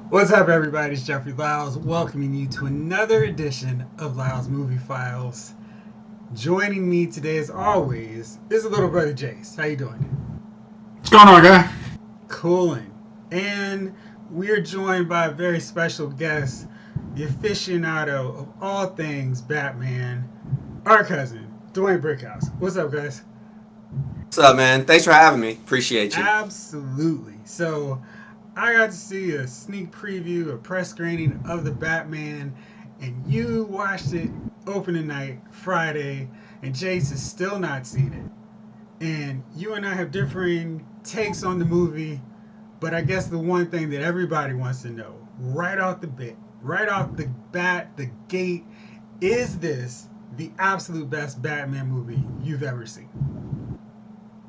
What's up, everybody? It's Jeffrey Lyles, welcoming you to another edition of Lyles Movie Files. Joining me today, as always, is a little brother Jayce. How you doing? What's going on, guy? Cooling. And we're joined by a very special guest, the aficionado of all things Batman, our cousin, Duane Brickhouse. What's up, guys? What's up, man? Thanks for having me. Appreciate you. Absolutely. So, I got to see a sneak preview, a press screening of the Batman, and you watched it opening night Friday, and Jayce has still not seen it. And you and I have differing takes on the movie, but I guess the one thing that everybody wants to know, right off the bat, the gate, is this the absolute best Batman movie you've ever seen?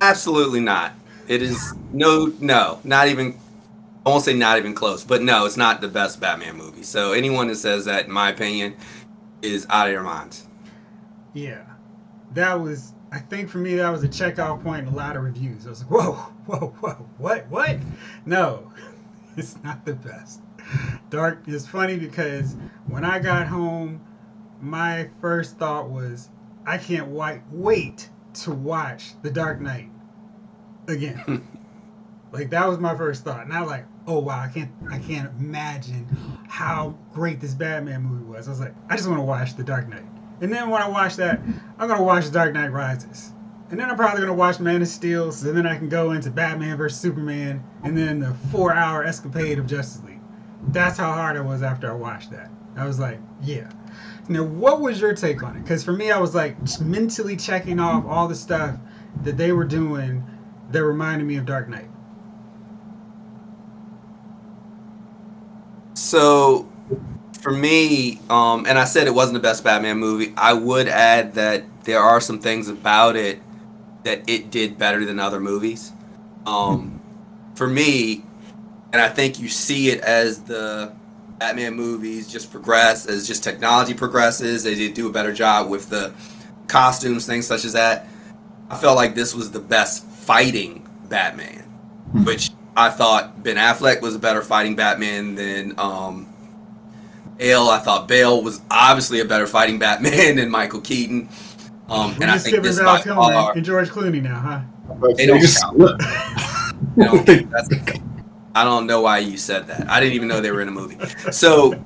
Absolutely not. It is no, not even. I won't say not even close, but no, it's not the best Batman movie. So anyone that says that, in my opinion, is out of their minds. Yeah, that was, I think for me, that was a checkout point in a lot of reviews. I was like, whoa, whoa, whoa, what? No, it's not the best. Dark is funny because when I got home, my first thought was, I can't wait to watch The Dark Knight again. Like that was my first thought, and I was like, oh wow, I can't imagine how great this Batman movie was. I was like, I just want to watch The Dark Knight, and then when I watch that, I'm gonna watch The Dark Knight Rises, and then I'm probably gonna watch Man of Steel, so then I can go into Batman vs Superman, and then the 4-hour escapade of Justice League. That's how hard it was after I watched that. I was like, yeah. Now, what was your take on it? Because for me, I was like mentally checking off all the stuff that they were doing that reminded me of Dark Knight. So for me, and I said it wasn't the best Batman movie. I would add that there are some things about it that it did better than other movies. Um, for me, and I think you see it as the Batman movies just progress, as just technology progresses, they did do a better job with the costumes, things such as that. I felt like this was the best fighting Batman, which I thought Ben Affleck was a better fighting Batman than Bale. I thought Bale was obviously a better fighting Batman than Michael Keaton. We're And I just think skipping this Val by Kilmer far, and George Clooney now, huh? they don't count. They don't, I don't know why you said that. I didn't even know they were in a movie. So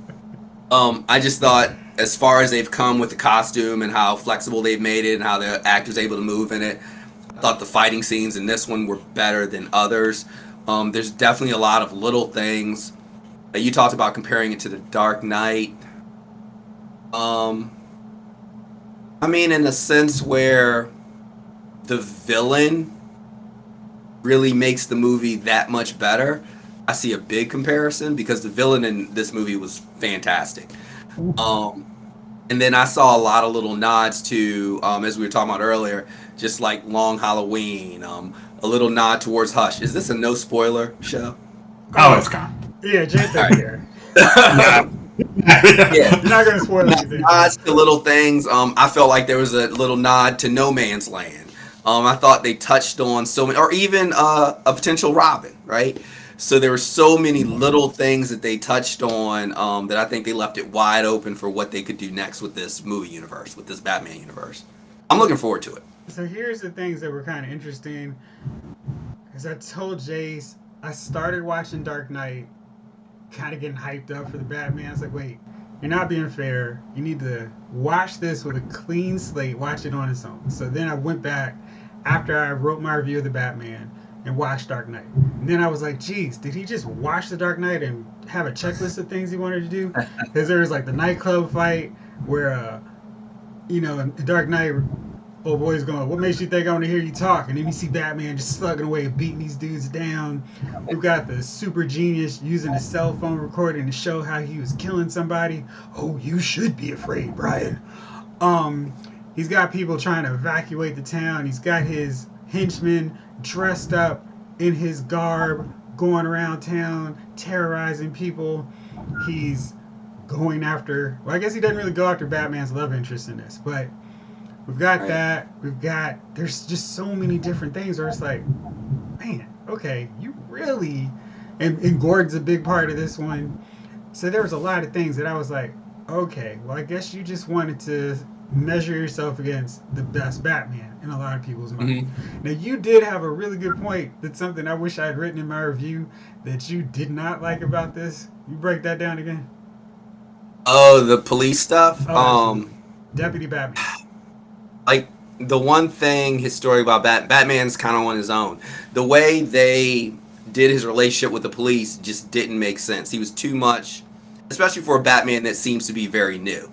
I just thought, as far as they've come with the costume and how flexible they've made it and how the actors able to move in it, I thought the fighting scenes in this one were better than others. There's definitely a lot of little things. You talked about comparing it to the Dark Knight. Um, I mean, in a sense where the villain really makes the movie that much better. I see a big comparison because the villain in this movie was fantastic. Um, and then I saw a lot of little nods to, as we were talking about earlier, just like Long Halloween, a little nod towards Hush. Is this a no spoiler show? Oh, it's gone. Yeah, Jay All doesn't care. right. Yeah. You're not gonna spoil anything. Nods to little things. I felt like there was a little nod to No Man's Land. I thought they touched on so many, or even a potential Robin, right? So there were so many little things that they touched on that I think they left it wide open for what they could do next with this movie universe, with this Batman universe. I'm looking forward to it. So here's the things that were kind of interesting. As I told Jayce, I started watching Dark Knight, kind of getting hyped up for the Batman. I was like, wait, you're not being fair. You need to watch this with a clean slate. Watch it on its own. So then I went back after I wrote my review of the Batman and watched Dark Knight. And then I was like, geez, did he just watch the Dark Knight and have a checklist of things he wanted to do? Because there was like the nightclub fight where, in Dark Knight, old boy's going, what makes you think I want to hear you talk? And then you see Batman just slugging away, beating these dudes down. We've got the super genius using a cell phone recording to show how he was killing somebody. Oh, you should be afraid, Brian. He's got people trying to evacuate the town. He's got his henchmen dressed up in his garb, going around town, terrorizing people. He's going after, well, I guess he doesn't really go after Batman's love interest in this, but we've got Right. that. There's just so many different things where it's like, man, okay, you really, and Gordon's a big part of this one. So there was a lot of things that I was like, okay, well, I guess you just wanted to measure yourself against the best Batman in a lot of people's mind. Mm-hmm. Now, you did have a really good point. That's something I wish I had written in my review that you did not like about this. You break that down again? Oh, the police stuff. Oh, Deputy Batman. Like the one thing, his story about Batman's kind of on his own. The way they did his relationship with the police just didn't make sense. He was too much, especially for a Batman that seems to be very new.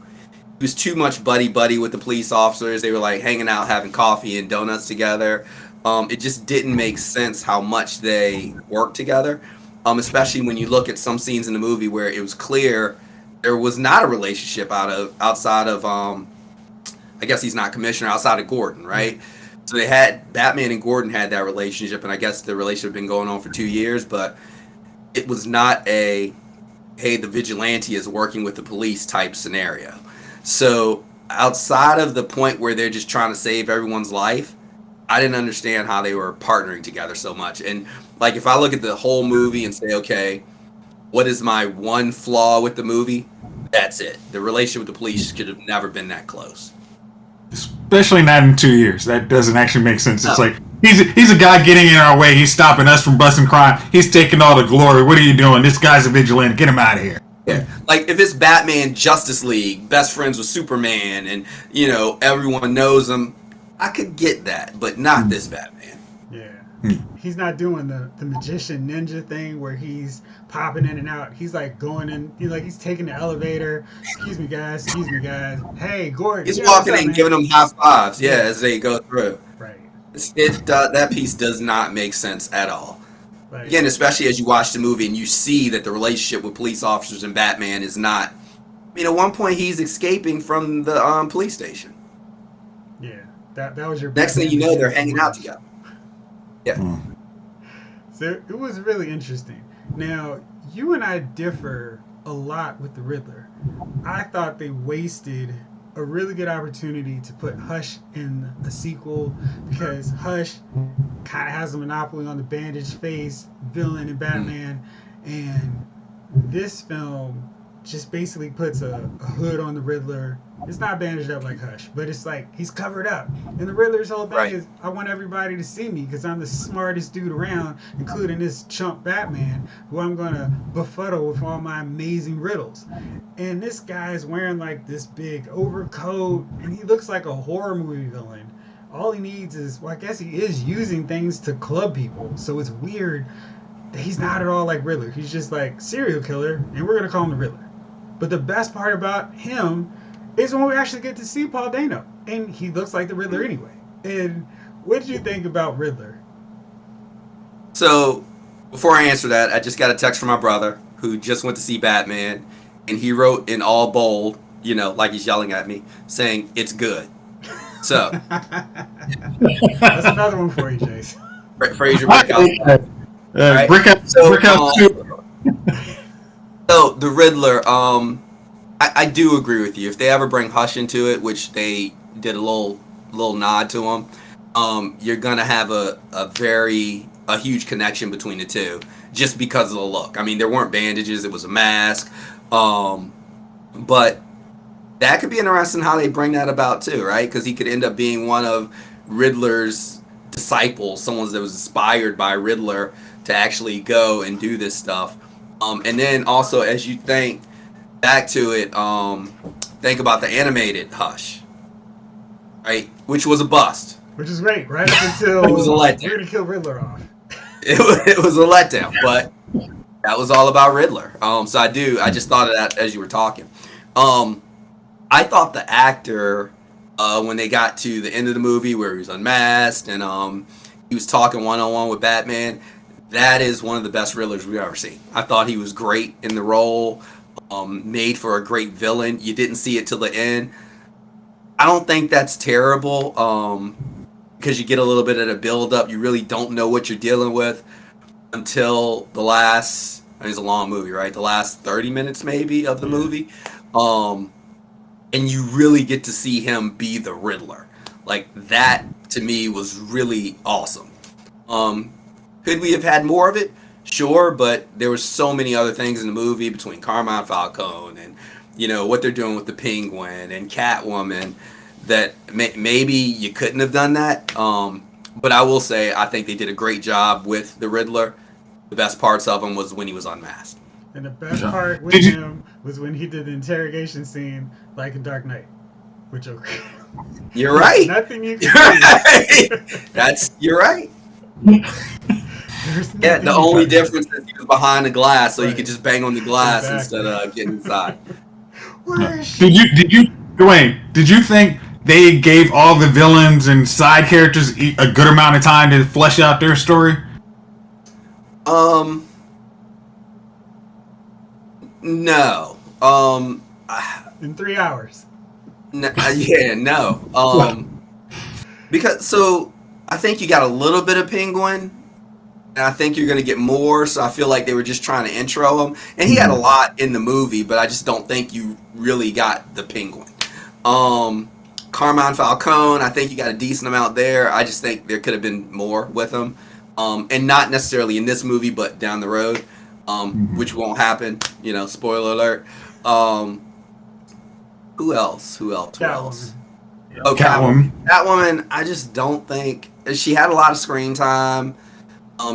He was too much buddy with the police officers. They were like hanging out, having coffee and donuts together. It just didn't make sense how much they worked together. Especially when you look at some scenes in the movie where it was clear there was not a relationship outside of I guess he's not commissioner, outside of Gordon, right? So they had Batman and Gordon had that relationship, and I guess the relationship had been going on for 2 years, but it was not a hey, the vigilante is working with the police type scenario. So outside of the point where they're just trying to save everyone's life, I didn't understand how they were partnering together so much. And like if I look at the whole movie and say, okay, what is my one flaw with the movie? That's it. The relationship with the police could have never been that close. Especially not in 2 years. That doesn't actually make sense. It's like he's a guy getting in our way. He's stopping us from busting crime. He's taking all the glory. What are you doing? This guy's a vigilante. Get him out of here. Yeah. Like if it's Batman Justice League, best friends with Superman, and everyone knows him, I could get that, but not this Batman. Yeah. He's not doing the magician ninja thing where he's popping in and out. He's like going in, he's taking the elevator. Excuse me, guys. Hey, Gordon. He's walking in and giving them high fives, as they go through. Right. That piece does not make sense at all. Right. Again, especially as you watch the movie and you see that the relationship with police officers and Batman is not. I mean, at one point he's escaping from the police station. Yeah, that was your. Next thing you know, they're hanging out together. Yeah. So it was really interesting. Now, you and I differ a lot with the Riddler. I thought they wasted a really good opportunity to put Hush in a sequel because Hush kind of has a monopoly on the bandaged face villain in Batman, and this film just basically puts a hood on the Riddler. It's not bandaged up like Hush, but it's like he's covered up. And the Riddler's whole thing is, I want everybody to see me because I'm the smartest dude around, including this chump Batman, who I'm going to befuddle with all my amazing riddles. And this guy's wearing like this big overcoat, and he looks like a horror movie villain. All he needs is, I guess he is using things to club people. So it's weird that he's not at all like Riddler. He's just like serial killer, and we're going to call him the Riddler. But the best part about him is when we actually get to see Paul Dano. And he looks like the Riddler anyway. And what did you think about Riddler? So, before I answer that, I just got a text from my brother who just went to see Batman. And he wrote in all bold, like he's yelling at me, saying, it's good. So. That's another one for you, Jayce. Fraser Brickhouse. Right? Brickhouse 2. So, the Riddler, I do agree with you. If they ever bring Hush into it, which they did a little nod to him, you're gonna have a huge connection between the two, just because of the look. I mean, there weren't bandages; it was a mask. But that could be interesting how they bring that about too, right? Because he could end up being one of Riddler's disciples, someone that was inspired by Riddler to actually go and do this stuff. And then also, as you think back to it, think about the animated Hush, right? Which was a bust. Which is great, right up until it was a letdown. We're gonna kill Riddler off. It was a letdown, but that was all about Riddler. So I just thought of that as you were talking. I thought the actor, when they got to the end of the movie where he was unmasked and he was talking one-on-one with Batman, that is one of the best Riddlers we've ever seen. I thought he was great in the role, made for a great villain. You didn't see it till the end. I don't think that's terrible, because you get a little bit of a build-up. You really don't know what you're dealing with until the last, it's a long movie, right? The last 30 minutes maybe of the movie. And you really get to see him be the Riddler. Like, that, to me, was really awesome. Could we have had more of it? Sure, but there was so many other things in the movie between Carmine Falcone and what they're doing with the Penguin and Catwoman that maybe you couldn't have done that. But I will say I think they did a great job with the Riddler. The best parts of him was when he was unmasked. And the best part with him was when he did the interrogation scene, like in Dark Knight, with Joker. You're right. Nothing you can do. You're right. Yeah, the only difference is he was behind the glass, so you could just bang on the glass instead of getting inside. Did you, Duane? Did you think they gave all the villains and side characters a good amount of time to flesh out their story? No. In 3 hours. No. Because I think you got a little bit of Penguin. And I think you're going to get more, so I feel like they were just trying to intro him. And he had a lot in the movie, but I just don't think you really got the Penguin. Carmine Falcone, I think you got a decent amount there. I just think there could have been more with him. And not necessarily in this movie, but down the road, which won't happen. Spoiler alert. Who else? Catwoman. Oh, Catwoman. Catwoman, I just don't think... She had a lot of screen time.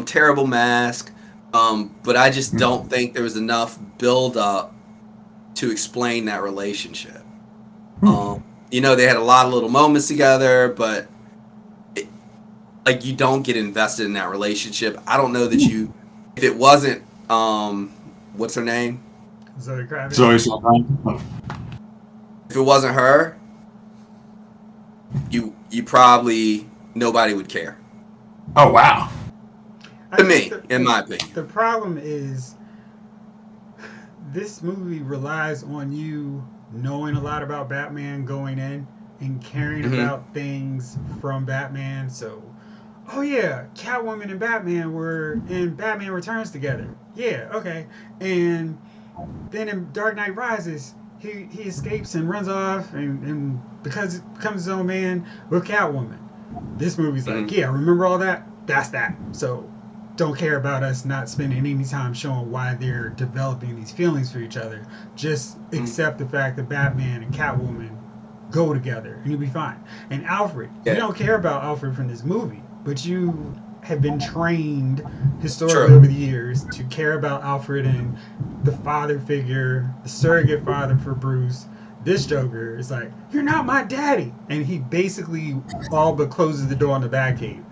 Terrible mask, but I just don't think there was enough build up to explain that relationship. They had a lot of little moments together, but you don't get invested in that relationship. I don't know that if it wasn't, what's her name? Zoe Kravitz. Zoe Saldana. If it wasn't her, you probably nobody would care. Oh wow. To me, in my opinion. The problem is this movie relies on you knowing a lot about Batman going in and caring about things from Batman. So, oh yeah, Catwoman and Batman were in Batman Returns together. Yeah, okay. And then in Dark Knight Rises, he escapes and runs off and because it becomes his own man with Catwoman. This movie's like, yeah, remember all that? That's that. So don't care about us not spending any time showing why they're developing these feelings for each other. Just accept the fact that Batman and Catwoman go together and you'll be fine. And Alfred, you don't care about Alfred from this movie, but you have been trained historically over the years to care about Alfred and the father figure, the surrogate father for Bruce. This Joker is like, you're not my daddy. And he basically all but closes the door on the Batcave.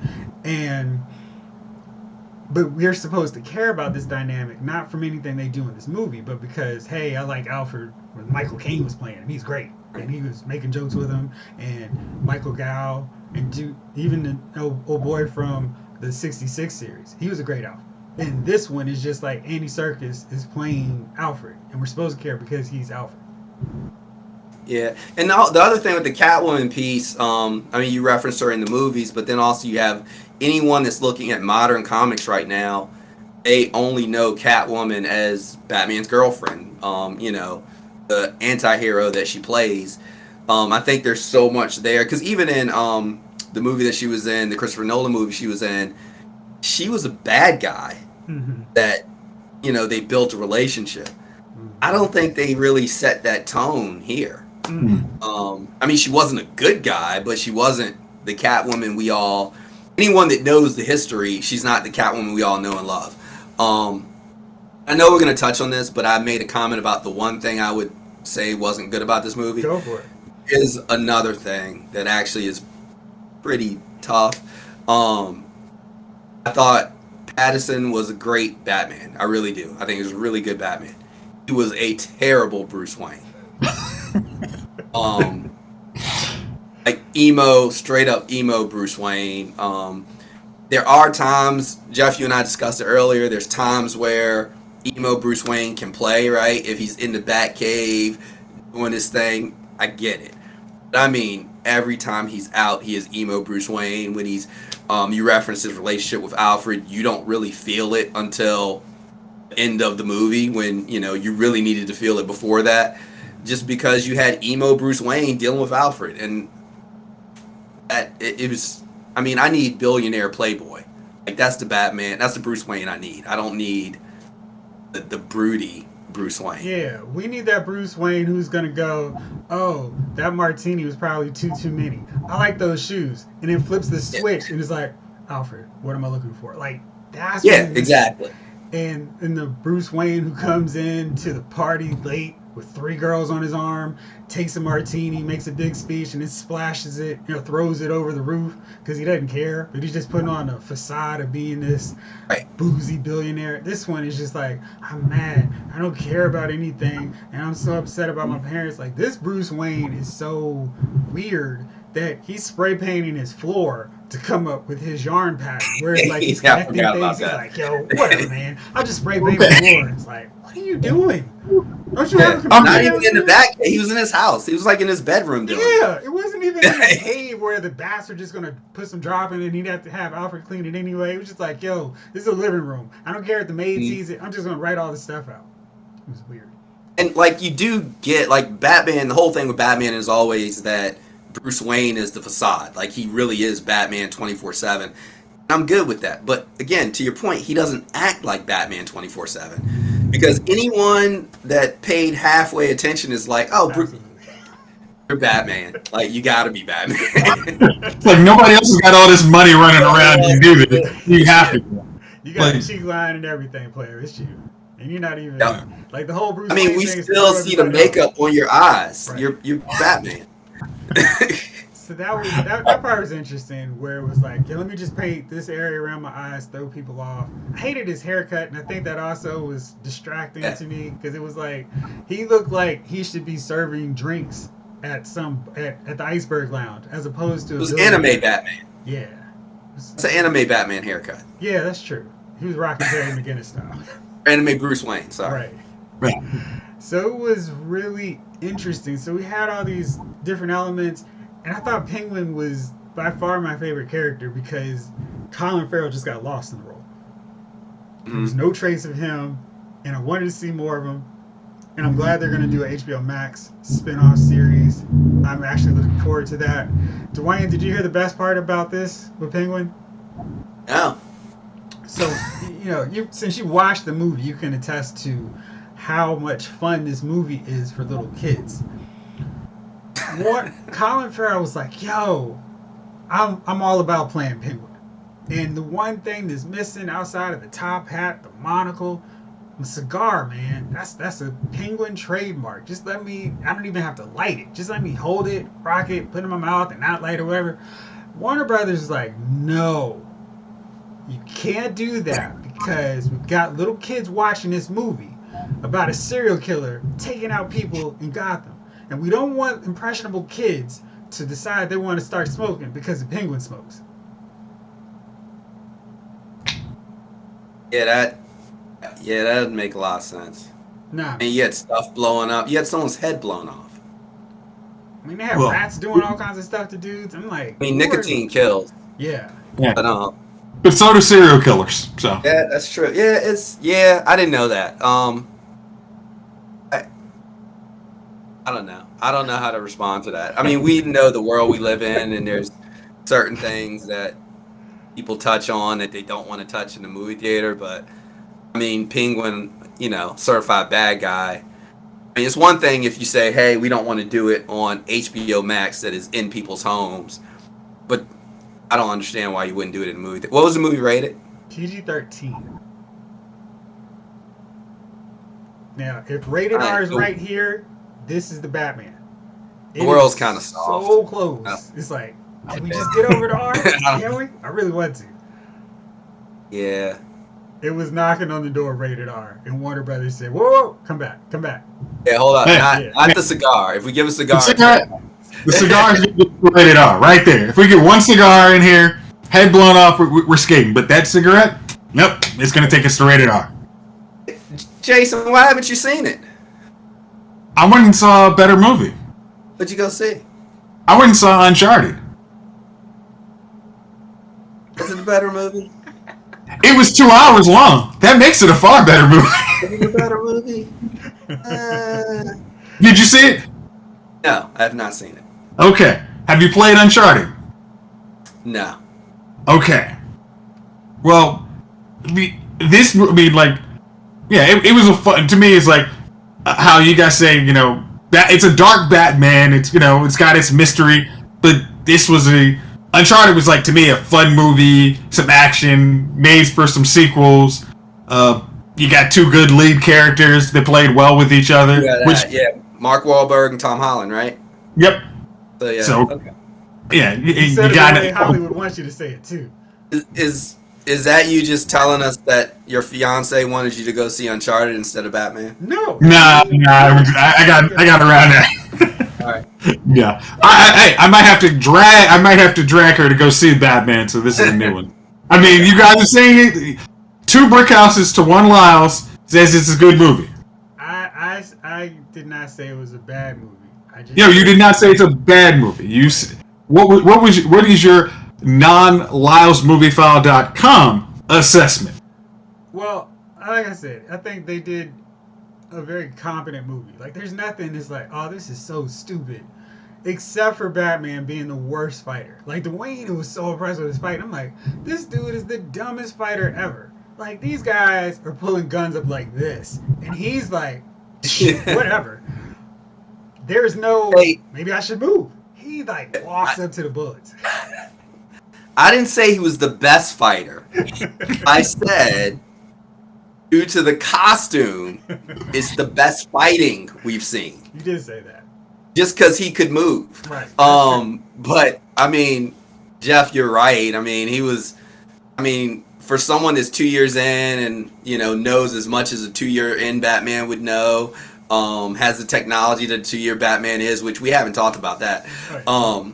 But we're supposed to care about this dynamic, not from anything they do in this movie, but because, hey, I like Alfred when Michael Caine was playing him. He's great. And he was making jokes with him. And Michael Gow, and even the old boy from the 66 series. He was a great Alfred. And this one is just like Andy Serkis is playing Alfred. And we're supposed to care because he's Alfred. Yeah, and the other thing with the Catwoman piece, you referenced her in the movies, but then also you have anyone that's looking at modern comics right now, they only know Catwoman as Batman's girlfriend, the anti-hero that she plays. I think there's so much there, because even in the movie that she was in, the Christopher Nolan movie she was in, she was a bad guy that, they built a relationship. I don't think they really set that tone here. She wasn't a good guy, but she wasn't the Catwoman anyone that knows the history, she's not the Catwoman we all know and love. I know we're going to touch on this, but I made a comment about the one thing I would say wasn't good about this movie. Go for it. Is another thing that actually is pretty tough. I thought Pattinson was a great Batman. I really do. I think he was a really good Batman. He was a terrible Bruce Wayne. Straight up emo Bruce Wayne. There are times, Jeff, you and I discussed it earlier, there's times where emo Bruce Wayne can play, right? If he's in the Batcave doing his thing, I get it. But every time he's out, he is emo Bruce Wayne. When he's, you referenced his relationship with Alfred, you don't really feel it until the end of the movie when, you really needed to feel it before that. Just because you had emo Bruce Wayne dealing with Alfred. And it was, I need billionaire Playboy. Like that's the Batman. That's the Bruce Wayne I need. I don't need the broody Bruce Wayne. Yeah, we need that Bruce Wayne who's gonna go, oh, that martini was probably too many. I like those shoes, and then flips the switch and is like, Alfred, what am I looking for? Like that's exactly. And the Bruce Wayne who comes in to the party late with 3 girls on his arm, takes a martini, makes a big speech, and then splashes it, throws it over the roof because he doesn't care, but he's just putting on a facade of being this boozy billionaire. This one is just like, I'm mad, I don't care about anything, and I'm so upset about my parents. Like, this Bruce Wayne is so weird that he's spray painting his floor to come up with his yarn pattern. Where it's like he's connecting things. He's like, yo, whatever, man. I'll just spray paint the floor. It's like, what are you doing? Don't you have a computer? Not even in the back. He was in his house. He was like in his bedroom doing it. It wasn't even in a cave where the bats are just gonna put some drop in it and he'd have to have Alfred clean it anyway. It was just like, yo, this is a living room. I don't care if the maid sees it. I'm just gonna write all this stuff out. It was weird. And like you do get like Batman. The whole thing with Batman is always that Bruce Wayne is the facade. Like he really is Batman 24/7. I'm good with that. But again, to your point, he doesn't act like Batman 24/7 because anyone that paid halfway attention is like, oh, you're Batman. Like you got to be Batman. Like nobody else has got all this money running around to do this. You have to. You got the cheek line and everything, player. It's you. And you're not even like the whole Bruce Wayne. I mean, we still see the makeup on your eyes. Right. You're Batman. So that part was interesting, where it was like, yeah, let me just paint this area around my eyes, throw people off. I hated his haircut, and I think that also was distracting to me because it was like he looked like he should be serving drinks at the Iceberg Lounge as opposed to. It was anime Batman. Yeah, it's an anime Batman haircut. Yeah, that's true. He was rocking Terry McGinnis style. Anime Bruce Wayne. Sorry. Right. So it was really interesting. So we had all these different elements, and I thought Penguin was by far my favorite character because Colin Farrell just got lost in the role. There was no trace of him, and I wanted to see more of him. And I'm glad they're going to do an HBO Max spin-off series. I'm actually looking forward to that. Duane, did you hear the best part about this with Penguin? No. So, since you watched the movie, you can attest to how much fun this movie is for little kids. Colin Farrell was like, yo, I'm all about playing Penguin. And the one thing that's missing outside of the top hat, the monocle, the cigar, man, that's a Penguin trademark. Just I don't even have to light it. Just let me hold it, rock it, put it in my mouth and not light it or whatever. Warner Brothers is like, no, you can't do that because we've got little kids watching this movie about a serial killer taking out people in Gotham. And we don't want impressionable kids to decide they want to start smoking because the Penguin smokes. Yeah, that doesn't make a lot of sense. Nah. And you had stuff blowing up. You had someone's head blown off. I mean, they have rats doing all kinds of stuff to dudes. I'm like... I mean, nicotine kills. Yeah. But so do serial killers, so... Yeah, that's true. Yeah, I didn't know that. I don't know. I don't know how to respond to that. I mean, we know the world we live in, and there's certain things that people touch on that they don't want to touch in the movie theater, but, I mean, Penguin, certified bad guy. I mean, it's one thing if you say, hey, we don't want to do it on HBO Max that is in people's homes, but I don't understand why you wouldn't do it in a movie. What was the movie rated? PG-13. Now, if rated R is right here, this is the Batman. The world's kind of soft. So close. No. It's like, can we just get over to R? Can we? I really want to. Yeah. It was knocking on the door rated R, and Warner Brothers said, whoa, come back. Yeah, hold on. Not the cigar. If we give a cigar... The cigar is rated R, right there. If we get one cigar in here, head blown off, we're skating. But that cigarette, nope, it's going to take us to rated R. Jason, why haven't you seen it? I went and saw a better movie. What'd you go see? I went and saw Uncharted. Is it a better movie? It was 2 hours long. That makes it a far better movie. Is it a better movie? Did you see it? No, I have not seen it. Okay. Have you played Uncharted? No. Okay. Well, this movie, like, yeah, it was a fun. To me, it's like how you guys say, that it's a dark Batman. It's it's got its mystery, but this was Uncharted was like to me a fun movie, some action, made for some sequels. You got two good lead characters that played well with each other. Mark Wahlberg and Tom Holland, right? Yep. So yeah. So, okay. Yeah, you got it. Hollywood wants you to say it too. Is that you just telling us that your fiance wanted you to go see Uncharted instead of Batman? No. Nah. I got around that. All right. Yeah. I might have to drag her to go see Batman. So this is a new one. I mean, you guys are saying it. 2 brick houses to 1 Lyles says it's a good movie. I did not say it was a bad movie. You did not say it's a bad movie. What is your non-LylesMovieFile.com assessment? Well, like I said, I think they did a very competent movie. Like, there's nothing that's like, oh, this is so stupid, except for Batman being the worst fighter. Like, Duane, who was so impressed with his fight, I'm like, this dude is the dumbest fighter ever. Like, these guys are pulling guns up like this, and he's like, whatever. There's no, maybe I should move. He like walks up to the bullets. I didn't say he was the best fighter. I said, due to the costume, it's the best fighting we've seen. You did say that. Just because he could move. Right. But, I mean, Jeff, you're right. I mean, for someone that's 2 years in and, knows as much as a 2-year in Batman would know, has the technology that a 2-year Batman is, which we haven't talked about that. Right. I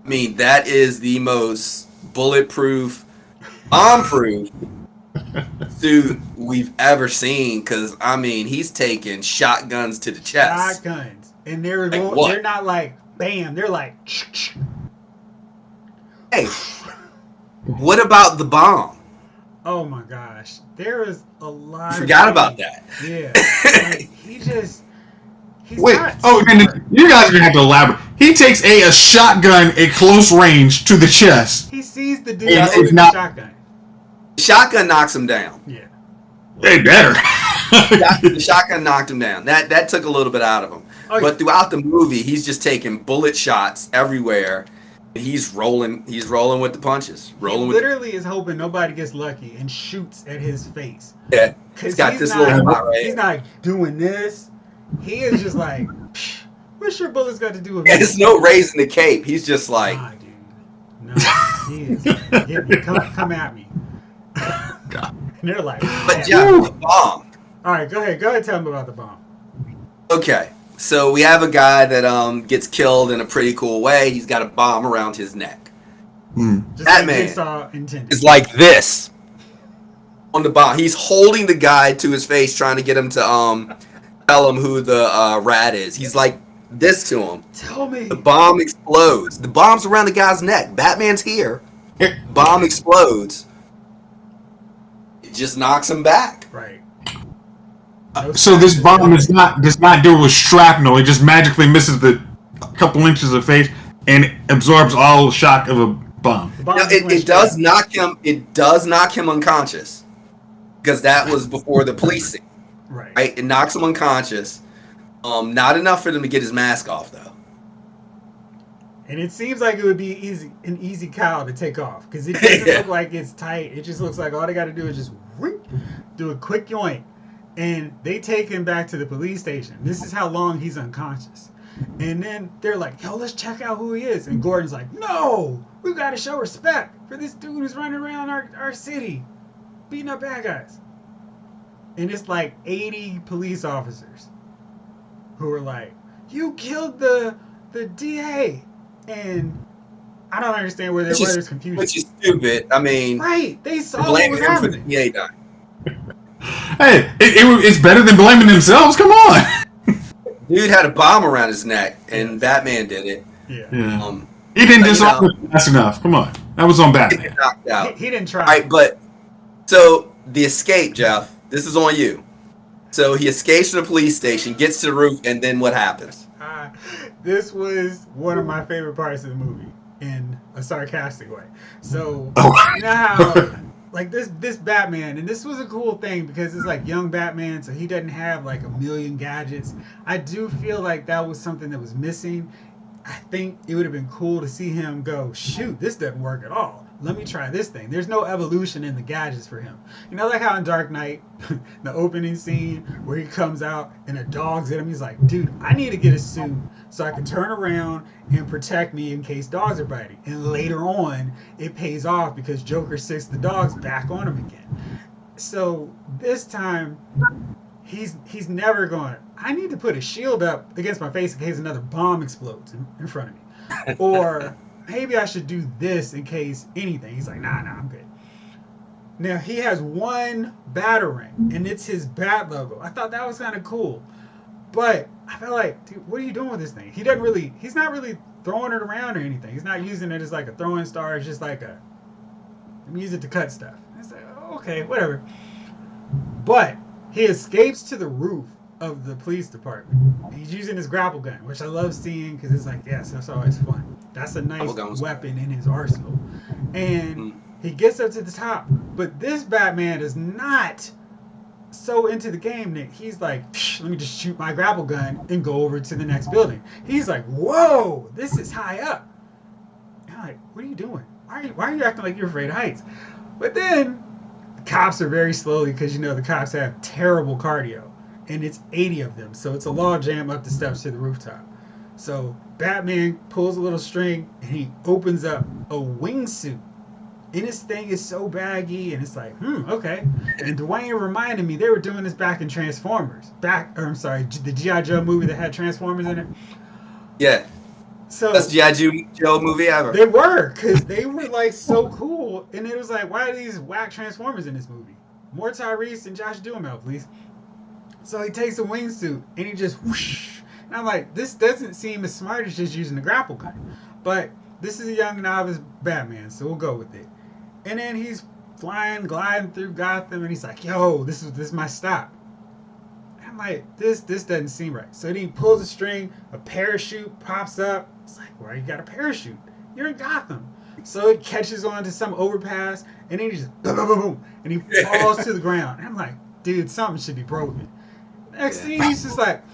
mean, that is the most bulletproof, bomb-proof suit we've ever seen. Because I mean, he's taking shotguns to the chest. Shotguns, and they're not like bam. They're like. Hey, what about the bomb? Oh my gosh, there is a lot. I forgot about that. Yeah, like, he's wait. You guys are gonna have to elaborate. He takes a shotgun at close range to the chest. He sees the dude with the shotgun. The shotgun knocks him down. Yeah. They better. The shotgun knocked him down. That took a little bit out of him. Oh, but throughout the movie, he's just taking bullet shots everywhere. He's rolling with the punches. Literally is hoping nobody gets lucky and shoots at his face. Yeah. He's got this little spot right. He's not doing this. He is just like, what's your bullets got to do with me? There's no raising the cape. He's just like, nah, dude. No, he is like, get me. Come at me. God. And they're like, but Jeff, the bomb. All right, go ahead. Tell him about the bomb. Okay. So we have a guy that gets killed in a pretty cool way. He's got a bomb around his neck. Just Batman is like this on the bomb. He's holding the guy to his face, trying to get him to tell him who the rat is. He's like this to him. Tell me. The bomb explodes. The bomb's around the guy's neck. Batman's here. Bomb explodes. It just knocks him back. Right. So this bomb does not do with shrapnel. It just magically misses the couple inches of face and absorbs all the shock of a bomb. No, it does knock him. It does knock him unconscious because that was before the policing. Right. It knocks him unconscious. Not enough for them to get his mask off though. And it seems like it would be an easy cow to take off because it doesn't look like it's tight. It just looks like all they got to do is just do a quick yoink. And they take him back to the police station. This is how long he's unconscious. And then they're like, yo, let's check out who he is. And Gordon's like, no, we've got to show respect for this dude who's running around our city, beating up bad guys. And it's like 80 police officers who are like, you killed the DA. And I don't understand where there's confusion. Which is stupid. I mean, right. They saw what was happening. For the DA dying. Hey, it's better than blaming themselves. Come on. Dude had a bomb around his neck, and Batman did it. Yeah. He didn't disarm it fast enough. Come on. That was on Batman. He knocked out. He didn't try. All right, but so the escape, Jeff, this is on you. So he escapes from the police station, gets to the roof, and then what happens? This was one of my favorite parts of the movie in a sarcastic way. So, you know how like this Batman, and this was a cool thing because it's like young Batman, so he doesn't have like a million gadgets. I do feel like that was something that was missing. I think it would have been cool to see him go, shoot, this doesn't work at all. Let me try this thing. There's no evolution in the gadgets for him. You know, like how in Dark Knight, the opening scene where he comes out and a dog's at him. He's like, dude, I need to get a suit so I can turn around and protect me in case dogs are biting. And later on, it pays off because Joker sits the dogs back on him again. So this time, he's never going, I need to put a shield up against my face in case another bomb explodes in front of me. Or maybe I should do this in case anything. He's like, nah, I'm good. Now, he has one Batarang, and it's his Bat logo. I thought that was kind of cool. But I felt like, dude, what are you doing with this thing? He's not really throwing it around or anything. He's not using it as like a throwing star. It's just like let me use it to cut stuff. It's like, okay, whatever. But he escapes to the roof of the police department. He's using his grapple gun, which I love seeing because it's like, yes, that's always fun. That's a nice weapon in his arsenal. And he gets up to the top. But this Batman is not so into the game that he's like, let me just shoot my grapple gun and go over to the next building. He's like, whoa, this is high up. And I'm like, what are you doing? Why are you acting like you're afraid of heights? But then the cops are very slowly because, you know, the cops have terrible cardio. And it's 80 of them. So it's a log jam up the steps to the rooftop. So Batman pulls a little string and he opens up a wingsuit. And this thing is so baggy and it's like, okay. And Duane reminded me they were doing this back in Transformers. The G.I. Joe movie that had Transformers in it. Yeah. So best G.I. Joe movie ever. They were, because they were like so cool. And it was like, why are these whack Transformers in this movie? More Tyrese and Josh Duhamel, please. So he takes a wingsuit and he just whoosh. And I'm like, this doesn't seem as smart as just using the grapple gun. But this is a young novice Batman, so we'll go with it. And then he's gliding through Gotham, and he's like, yo, this is my stop. And I'm like, this doesn't seem right. So then he pulls a string, a parachute pops up. It's like, why you got a parachute? You're in Gotham. So it catches on to some overpass, and then he just boom, boom, boom, boom, and he falls to the ground. And I'm like, dude, something should be broken. Next thing he's just like,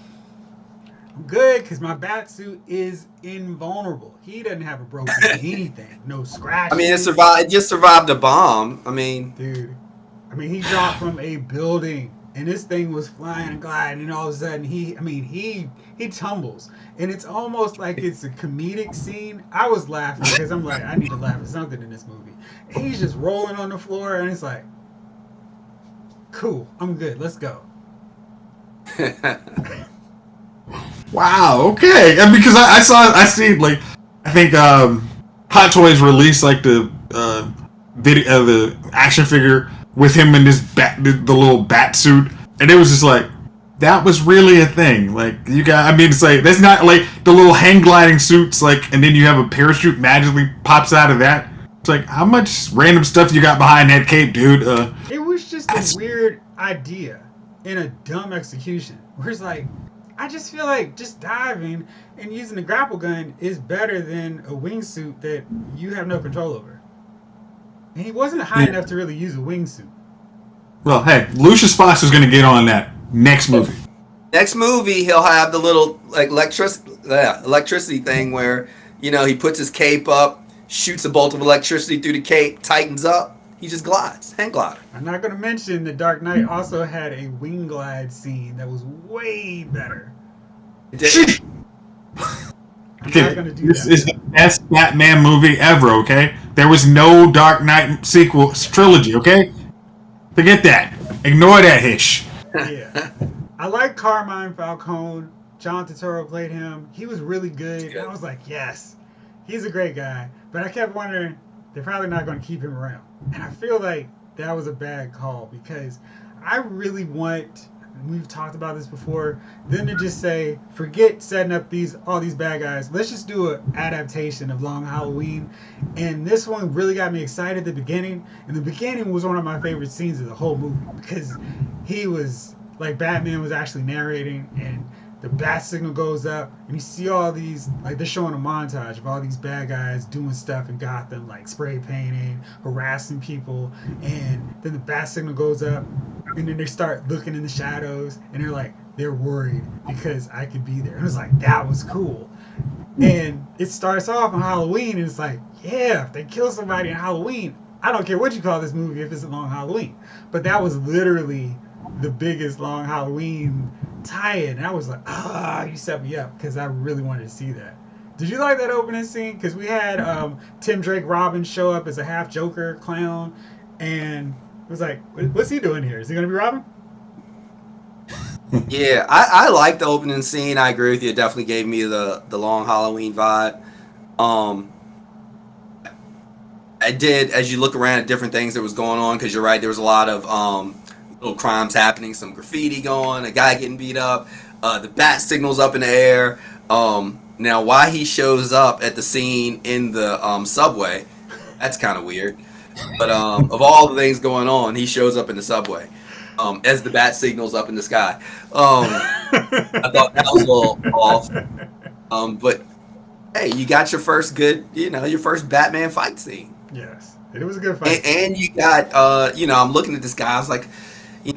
I'm good because my bat suit is invulnerable. He doesn't have a broken anything, no scratches. I mean, it just survived a bomb. I mean, dude, he dropped from a building and this thing was flying and gliding, and all of a sudden he tumbles, and it's almost like it's a comedic scene. I was laughing because I'm like, I need to laugh at something in this movie. And he's just rolling on the floor, and it's like, cool, I'm good, let's go. Wow. Okay. And because I see like I think Hot Toys released like the video, the action figure with him in this the little bat suit, and it was just like that was really a thing. Like you got, I mean, it's like that's not like the little hang gliding suits, like, and then you have a parachute magically pops out of that. It's like how much random stuff you got behind that cape, dude. It was just a weird idea in a dumb execution. Where it's like, I just feel like just diving and using the grapple gun is better than a wingsuit that you have no control over. And he wasn't high enough to really use a wingsuit. Well, hey, Lucius Fox is going to get on that next movie. Next movie, he'll have the little like electricity thing where, you know, he puts his cape up, shoots a bolt of electricity through the cape, tightens up, he just glides, hang glider. I'm not going to mention the Dark Knight also had a wing glide scene that was way better. I'm not going to do this that. is the best Batman movie ever, okay? There was no Dark Knight sequel trilogy, okay? Forget that. Ignore that hish. Yeah. I like Carmine Falcone. John Turturro played him. He was really good. And I was like, yes, he's a great guy. But I kept wondering, they're probably not going to keep him around. And I feel like that was a bad call because I really want, we've talked about this before, them to just say, forget setting up all these bad guys. Let's just do an adaptation of Long Halloween. And this one really got me excited at the beginning. And the beginning was one of my favorite scenes of the whole movie because he was, like, Batman was actually narrating, and the bat signal goes up, and you see all these, like, they're showing a montage of all these bad guys doing stuff in Gotham, like spray painting, harassing people, and then the bat signal goes up, and then they start looking in the shadows, and they're worried because I could be there. And it was like, that was cool. And it starts off on Halloween, and it's like, yeah, if they kill somebody on Halloween, I don't care what you call this movie if it's a long Halloween. But that was literally the biggest long Halloween tie-in. And I was like, you set me up, because I really wanted to see that. Did you like that opening scene? Because we had Tim Drake Robin show up as a half Joker clown, and it was like, what's he doing here? Is he going to be Robin? Yeah, I like the opening scene. I agree with you. It definitely gave me the long Halloween vibe. I did, as you look around at different things that was going on, because you're right, there was a lot of little crimes happening, some graffiti going, a guy getting beat up, the bat signals up in the air. Now, why he shows up at the scene in the subway, that's kind of weird. But of all the things going on, he shows up in the subway. As the bat signals up in the sky. I thought that was a little off. But hey, you got your first good, your first Batman fight scene. Yes, it was a good fight. And you got, I'm looking at this guy. I was like,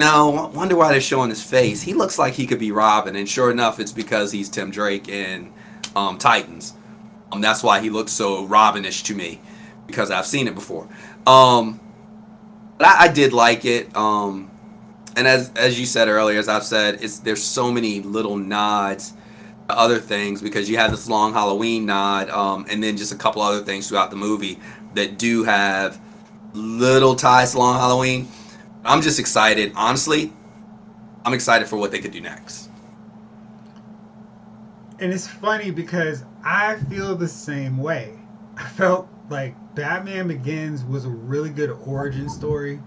I wonder why they're showing his face. He looks like he could be Robin. And sure enough, it's because he's Tim Drake in Titans. That's why he looks so Robinish to me, because I've seen it before. But I did like it. And as you said earlier, as I've said, there's so many little nods to other things, because you have this long Halloween nod, and then just a couple other things throughout the movie that do have little ties to long Halloween. I'm just excited. Honestly, I'm excited for what they could do next. And it's funny because I feel the same way. I felt like Batman Begins was a really good origin story.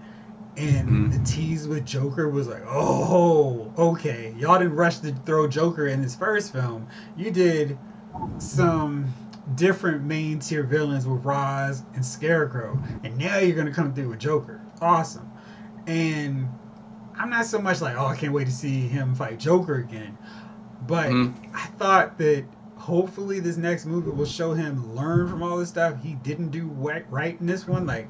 And the tease with Joker was like, oh, okay. Y'all didn't rush to throw Joker in this first film. You did some different main tier villains with Ra's and Scarecrow. And now you're going to come through with Joker. Awesome. And I'm not so much like, I can't wait to see him fight Joker again. But I thought that hopefully this next movie will show him learn from all this stuff he didn't do right in this one. Like,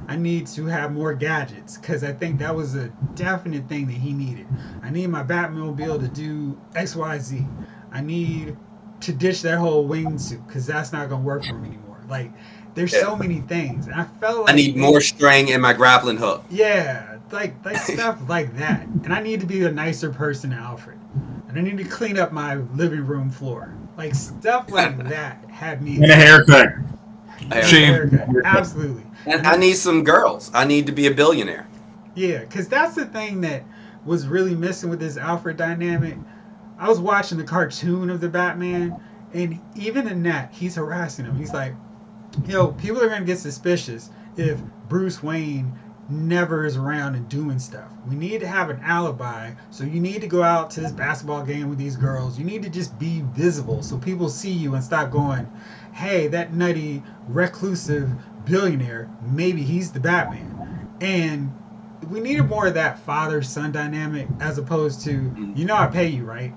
I need to have more gadgets, because I think that was a definite thing that he needed. I need my Batmobile to do XYZ. I need to ditch that whole wingsuit, because that's not going to work for me anymore. Like, there's so many things. And I felt like I need more string in my grappling hook. Yeah, like stuff like that. And I need to be a nicer person than Alfred. And I need to clean up my living room floor. Like, stuff like that had me... And a haircut. Absolutely. And I need some girls. I need to be a billionaire. Yeah, because that's the thing that was really missing with this Alfred dynamic. I was watching the cartoon of the Batman, and even in that, he's harassing him. He's like, people are going to get suspicious if Bruce Wayne never is around and doing stuff. We need to have an alibi, so you need to go out to this basketball game with these girls. You need to just be visible so people see you and stop going, hey, that nutty, reclusive billionaire, maybe he's the Batman. And we needed more of that father-son dynamic, as opposed to, I pay you, right?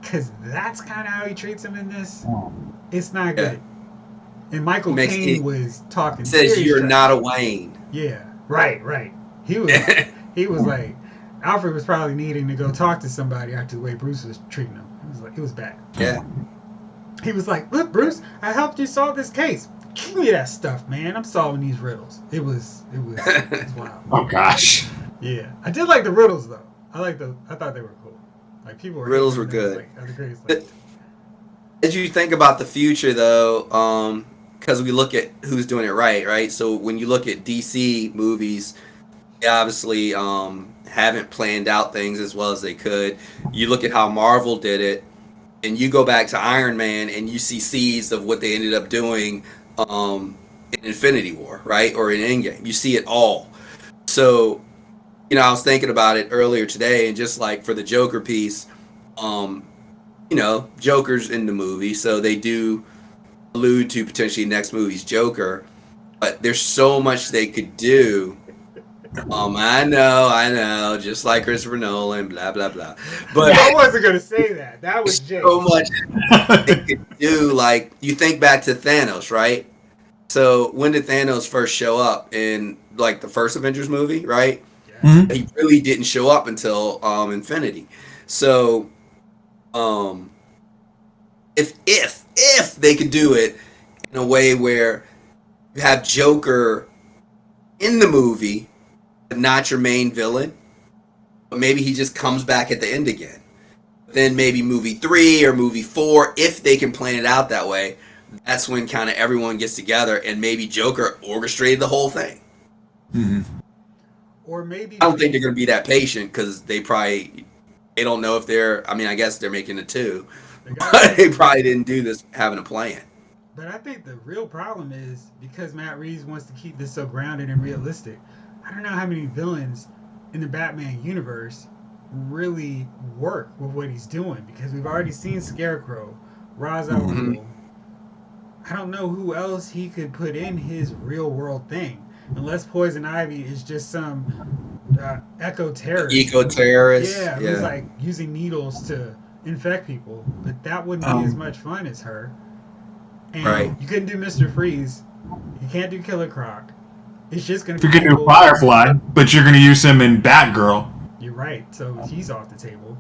Because that's kind of how he treats him in this. It's not good. And Michael Caine was talking says you're not a Wayne. Yeah. Right. He was like, Alfred was probably needing to go talk to somebody after the way Bruce was treating him. It was bad. Yeah. He was like, look, Bruce, I helped you solve this case. Give me that stuff, man. I'm solving these riddles. It was wild. Oh gosh. Yeah. I did like the riddles though. I thought they were cool. Like, people were riddles were good. Like, as you think about the future though, because we look at who's doing it right? So when you look at DC movies, they obviously haven't planned out things as well as they could. You look at how Marvel did it, and you go back to Iron Man, and you see seeds of what they ended up doing in Infinity War, right? Or in Endgame. You see it all. So, I was thinking about it earlier today, and just like for the Joker piece, Joker's in the movie, so they do allude to potentially next movie's Joker, but there's so much they could do I know, just like Christopher Nolan, blah blah blah. But I wasn't gonna say that. That was Jay. so much they could do. Like you think back to Thanos, right? So when did Thanos first show up in like the first Avengers movie, right? Yes. He really didn't show up until Infinity. So if they could do it in a way where you have Joker in the movie, but not your main villain, but maybe he just comes back at the end again. Then maybe movie 3 or movie 4, if they can plan it out that way, that's when kind of everyone gets together and maybe Joker orchestrated the whole thing. Mm-hmm. Or maybe I don't think they're going to be that patient because they don't know if they're. I mean, I guess they're making it too, but they probably didn't do this having a plan. But I think the real problem is because Matt Reeves wants to keep this so grounded and realistic. I don't know how many villains in the Batman universe really work with what he's doing because we've already seen Scarecrow, Ra's al Ghul. I don't know who else he could put in his real world thing, unless Poison Ivy is just some eco terrorist. Eco terrorist. Yeah, who's like using needles to infect people, but that wouldn't be as much fun as her. And you couldn't do Mr. Freeze. You can't do Killer Croc. It's just gonna be. You can do Firefly, but you're gonna use him in Batgirl. You're right, so he's off the table.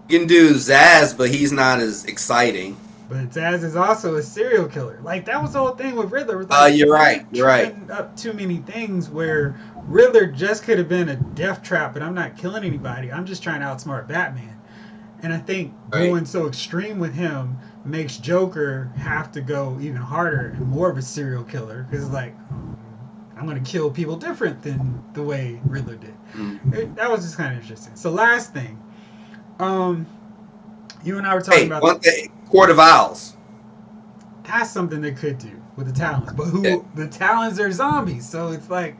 You can do Zaz, but he's not as exciting. But Zaz is also a serial killer. Like that was the whole thing with Riddler. Like, you're right. You're right. Up too many things where Riddler just could have been a death trap, but I'm not killing anybody. I'm just trying to outsmart Batman. And I think going so extreme with him makes Joker have to go even harder and more of a serial killer because like I'm gonna kill people different than the way Riddler did. That was just kind of interesting. So last thing, you and I were talking about one thing, Court of Owls. That's something they could do with the Talons, but the Talons are zombies, so it's like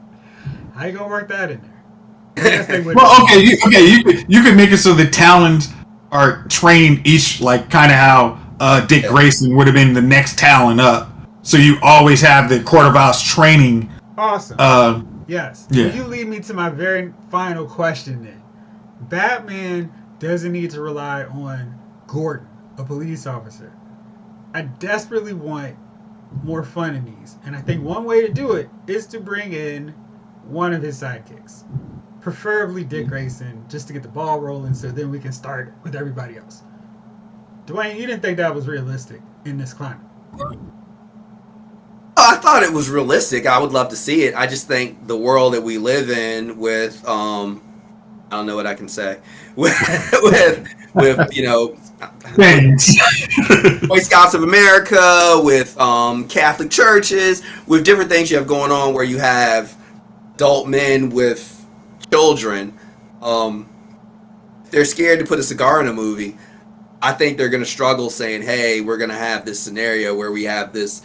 how you gonna work that in there? Well, okay, you could make it so the Talons are trained each like kind of how Dick Grayson would have been the next Talon up. So you always have the Court of Owls training. Awesome. Yes. Yeah. You lead me to my very final question then. Batman doesn't need to rely on Gordon, a police officer. I desperately want more fun in these. And I think one way to do it is to bring in one of his sidekicks. Preferably Dick Grayson, just to get the ball rolling so then we can start with everybody else. Duane, you didn't think that was realistic in this climate? I thought it was realistic. I would love to see it. I just think the world that we live in with I don't know what I can say. With you know Boy Scouts of America, with Catholic churches, with different things you have going on where you have adult men with children, they're scared to put a cigar in a movie. I think they're going to struggle saying, hey, we're going to have this scenario where we have this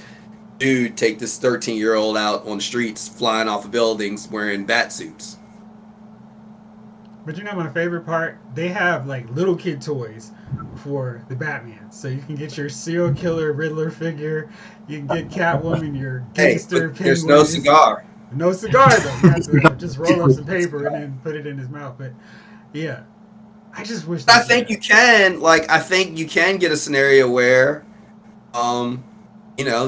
dude take this 13-year-old out on the streets flying off of buildings wearing bat suits. But you know my favorite part? They have like little kid toys for the Batman. So you can get your serial killer Riddler figure, you can get Catwoman, your gangster penguin. There's no cigar. No cigar though. You have to just roll up some paper and then put it in his mouth. But yeah, I just wish. I think you can get a scenario where,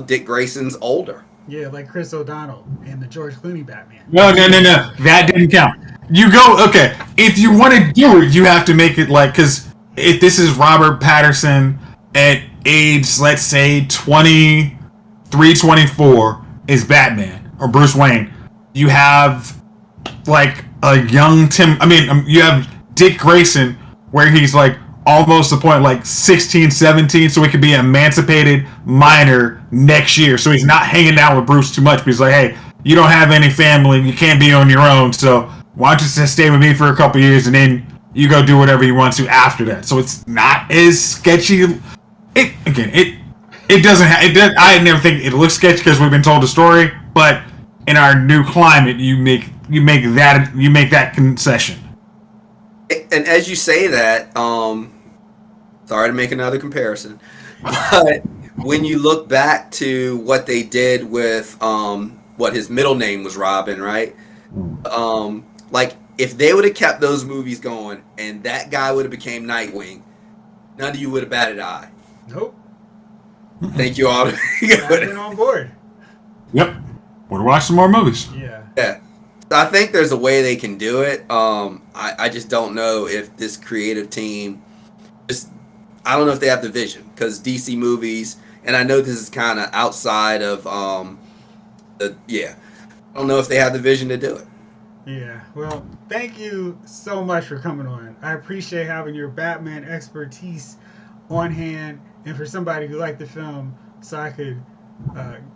Dick Grayson's older. Yeah, like Chris O'Donnell and the George Clooney Batman. No. That didn't count. You go, okay, if you want to do it, you have to make it like, because if this is Robert Pattinson at age, let's say, 23, 24, is Batman, or Bruce Wayne, you have, like, a young you have Dick Grayson, where he's, like, almost the point, like, 16, 17, so he could be an emancipated minor next year, so he's not hanging out with Bruce too much, but he's like, hey, you don't have any family, you can't be on your own, so why don't you just stay with me for a couple years and then you go do whatever you want to after that. So it's not as sketchy. It doesn't. I never think it looks sketchy because we've been told the story. But in our new climate, you make that concession. And as you say that, sorry to make another comparison, but when you look back to what they did with what his middle name was Robin, right? Like if they would have kept those movies going and that guy would have became Nightwing, none of you would have batted an eye. Nope. Thank you all. I've been on board. Yep. Would watch some more movies. Yeah. Yeah. So I think there's a way they can do it. I just don't know if this creative team I don't know if they have the vision, because DC movies, and I know this is kind of outside of I don't know if they have the vision to do it. Yeah, well, thank you so much for coming on. I appreciate having your Batman expertise on hand, and for somebody who liked the film, so I could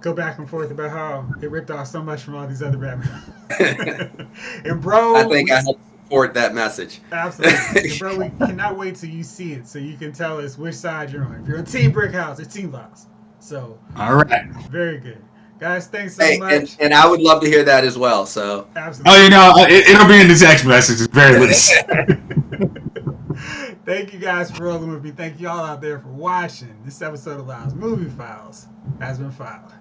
go back and forth about how it ripped off so much from all these other Batman. And bro, I think I helped support that message. Absolutely. And bro, we cannot wait till you see it so you can tell us which side you're on. If you're on Team Brickhouse or Team Box. So, all right. Very good. Guys, thanks so much. And I would love to hear that as well. So, absolutely. Oh, it'll be in the text message. It's very loose. Thank you guys for rolling with me. Thank you all out there for watching. This episode of Lyle's Movie Files has been filed.